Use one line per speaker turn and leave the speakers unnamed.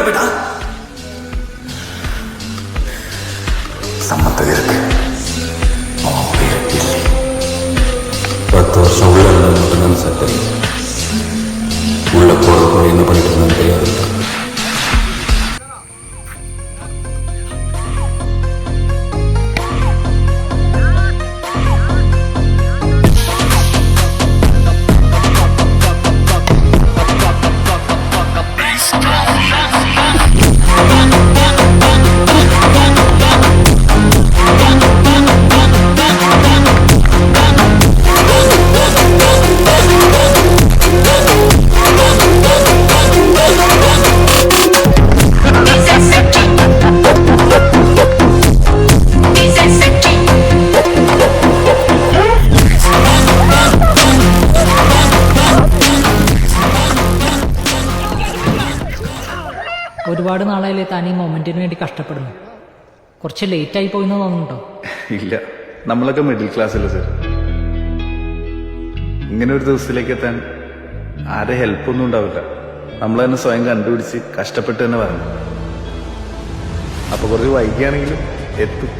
बेटा சம்மந்தம் இருக்கு. 10 வருஷம் உள்ள மட்டும்தான் சார் தெரியும். உள்ள போறதுக்குள்ள என்ன பண்ணிட்டு இருந்தான்னு தெரியாது.
ഒരുപാട് നാളായില്ലേ താൻ ഈ മൊമെന്റിന് വേണ്ടി കഷ്ടപ്പെടുന്നു. കുറച്ച് ലേറ്റ് ആയി പോയിന്ന് തോന്നുന്നുണ്ടോ?
ഇല്ല, നമ്മളൊക്കെ മിഡിൽ ക്ലാസ് അല്ലേ സർ. ഇങ്ങനെ ഒരു ദിവസത്തിലേക്ക് എത്താൻ ആരെ ഹെൽപ്പൊന്നും ഉണ്ടാവില്ല. നമ്മൾ തന്നെ സ്വയം കണ്ടുപിടിച്ച് കഷ്ടപ്പെട്ട് തന്നെ പറഞ്ഞു. അപ്പൊ കുറച്ച് വൈകിയാണെങ്കിലും എത്തും.